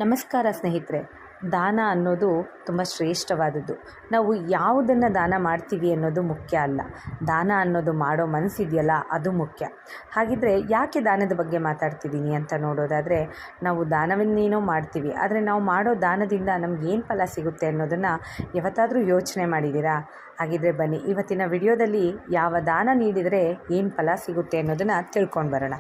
ನಮಸ್ಕಾರ ಸ್ನೇಹಿತರೆ. ದಾನ ಅನ್ನೋದು ತುಂಬ ಶ್ರೇಷ್ಠವಾದದ್ದು. ನಾವು ಯಾವುದನ್ನು ದಾನ ಮಾಡ್ತೀವಿ ಅನ್ನೋದು ಮುಖ್ಯ ಅಲ್ಲ, ದಾನ ಅನ್ನೋದು ಮಾಡೋ ಮನಸ್ಸಿದೆಯಲ್ಲ ಅದು ಮುಖ್ಯ. ಹಾಗಿದ್ದರೆ ಯಾಕೆ ದಾನದ ಬಗ್ಗೆ ಮಾತಾಡ್ತಿದ್ದೀನಿ ಅಂತ ನೋಡೋದಾದರೆ, ನಾವು ದಾನವನ್ನೇನೋ ಮಾಡ್ತೀವಿ, ಆದರೆ ನಾವು ಮಾಡೋ ದಾನದಿಂದ ನಮಗೇನು ಫಲ ಸಿಗುತ್ತೆ ಅನ್ನೋದನ್ನು ಯಾವತ್ತಾದರೂ ಯೋಚನೆ ಮಾಡಿದ್ದೀರಾ? ಹಾಗಿದ್ದರೆ ಬನ್ನಿ, ಇವತ್ತಿನ ವಿಡಿಯೋದಲ್ಲಿ ಯಾವ ದಾನ ನೀಡಿದರೆ ಏನು ಫಲ ಸಿಗುತ್ತೆ ಅನ್ನೋದನ್ನು ತಿಳ್ಕೊಂಡು ಬರೋಣ.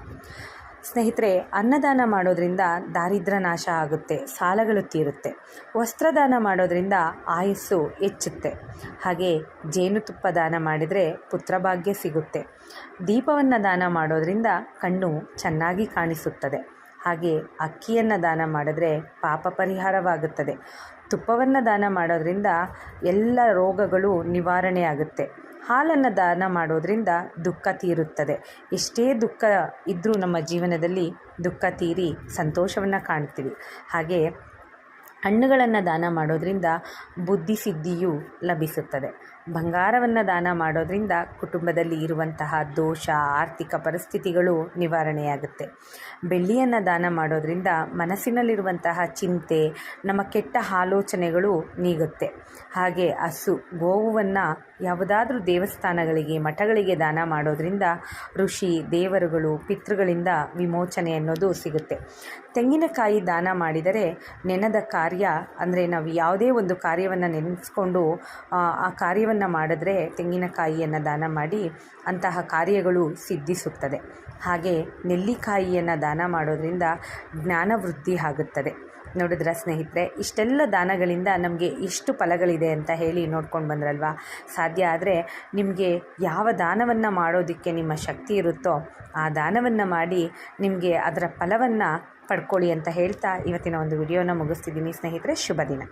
ಸ್ನೇಹಿತರೆ, ಅನ್ನದಾನ ಮಾಡೋದ್ರಿಂದ ದಾರಿದ್ರ್ಯ ನಾಶ ಆಗುತ್ತೆ, ಸಾಲಗಳು ತೀರುತ್ತೆ. ವಸ್ತ್ರದಾನ ಮಾಡೋದ್ರಿಂದ ಆಯುಸ್ಸು ಹೆಚ್ಚುತ್ತೆ. ಹಾಗೆ ಜೇನುತುಪ್ಪ ದಾನ ಮಾಡಿದರೆ ಪುತ್ರಭಾಗ್ಯ ಸಿಗುತ್ತೆ. ದೀಪವನ್ನು ದಾನ ಮಾಡೋದ್ರಿಂದ ಕಣ್ಣು ಚೆನ್ನಾಗಿ ಕಾಣಿಸುತ್ತದೆ. ಹಾಗೆ ಅಕ್ಕಿಯನ್ನು ದಾನ ಮಾಡಿದ್ರೆ ಪಾಪ ಪರಿಹಾರವಾಗುತ್ತದೆ. ತುಪ್ಪವನ್ನು ದಾನ ಮಾಡೋದ್ರಿಂದ ಎಲ್ಲ ರೋಗಗಳು ನಿವಾರಣೆ ಆಗುತ್ತೆ. ಹಾಲನ್ನು ದಾನ ಮಾಡೋದ್ರಿಂದ ದುಃಖ ತೀರುತ್ತದೆ. ಎಷ್ಟೇ ದುಃಖ ಇದ್ದರೂ ನಮ್ಮ ಜೀವನದಲ್ಲಿ ದುಃಖ ತೀರಿ ಸಂತೋಷವನ್ನು ಕಾಣ್ತೀವಿ. ಹಾಗೆ ಹಣ್ಣುಗಳನ್ನು ದಾನ ಮಾಡೋದ್ರಿಂದ ಬುದ್ಧಿಸಿದ್ಧಿಯು ಲಭಿಸುತ್ತದೆ. ಬಂಗಾರವನ್ನು ದಾನ ಮಾಡೋದ್ರಿಂದ ಕುಟುಂಬದಲ್ಲಿ ಇರುವಂತಹ ದೋಷ, ಆರ್ಥಿಕ ಪರಿಸ್ಥಿತಿಗಳು ನಿವಾರಣೆಯಾಗುತ್ತೆ. ಬೆಳ್ಳಿಯನ್ನು ದಾನ ಮಾಡೋದ್ರಿಂದ ಮನಸ್ಸಿನಲ್ಲಿರುವಂತಹ ಚಿಂತೆ, ನಮ್ಮ ಕೆಟ್ಟ ಆಲೋಚನೆಗಳು ನೀಗುತ್ತೆ. ಹಾಗೆ ಹಸು, ಗೋವನ್ನು ಯಾವುದಾದ್ರೂ ದೇವಸ್ಥಾನಗಳಿಗೆ, ಮಠಗಳಿಗೆ ದಾನ ಮಾಡೋದ್ರಿಂದ ಋಷಿ, ದೇವರುಗಳು, ಪಿತೃಗಳಿಂದ ವಿಮೋಚನೆ ಅನ್ನೋದು ಸಿಗುತ್ತೆ. ತೆಂಗಿನಕಾಯಿ ದಾನ ಮಾಡಿದರೆ ನೆನೆದ ಕಾರ್ಯ, ಅಂದರೆ ನಾವು ಯಾವುದೇ ಒಂದು ಕಾರ್ಯವನ್ನು ನೆನೆಸ್ಕೊಂಡು ಆ ಕಾರ್ಯವನ್ನು ಮಾಡಿದ್ರೆ ತೆಂಗಿನಕಾಯಿಯನ್ನು ದಾನ ಮಾಡಿ ಅಂತಹ ಕಾರ್ಯಗಳು ಸಿದ್ಧಿಸುತ್ತದೆ. ಹಾಗೆ ನೆಲ್ಲಿಕಾಯಿಯನ್ನು ದಾನ ಮಾಡೋದ್ರಿಂದ ಜ್ಞಾನ ವೃದ್ಧಿ ಆಗುತ್ತದೆ. ನೋಡಿದ್ರ ಸ್ನೇಹಿತರೆ, ಇಷ್ಟೆಲ್ಲ ದಾನಗಳಿಂದ ನಮಗೆ ಎಷ್ಟು ಫಲಗಳಿದೆ ಅಂತ ಹೇಳಿ ನೋಡ್ಕೊಂಡು ಬಂದ್ರಲ್ವಾ? ಸಾಧ್ಯ ಆದರೆ ನಿಮಗೆ ಯಾವ ದಾನವನ್ನು ಮಾಡೋದಕ್ಕೆ ನಿಮ್ಮ ಶಕ್ತಿ ಇರುತ್ತೋ ಆ ದಾನವನ್ನು ಮಾಡಿ ನಿಮಗೆ ಅದರ ಫಲವನ್ನು ಪಡ್ಕೊಳ್ಳಿ ಅಂತ ಹೇಳ್ತಾ ಇವತ್ತಿನ ಒಂದು ವಿಡಿಯೋನ ಮುಗಿಸ್ತಿದ್ದೀನಿ ಸ್ನೇಹಿತರೆ. ಶುಭ ದಿನ.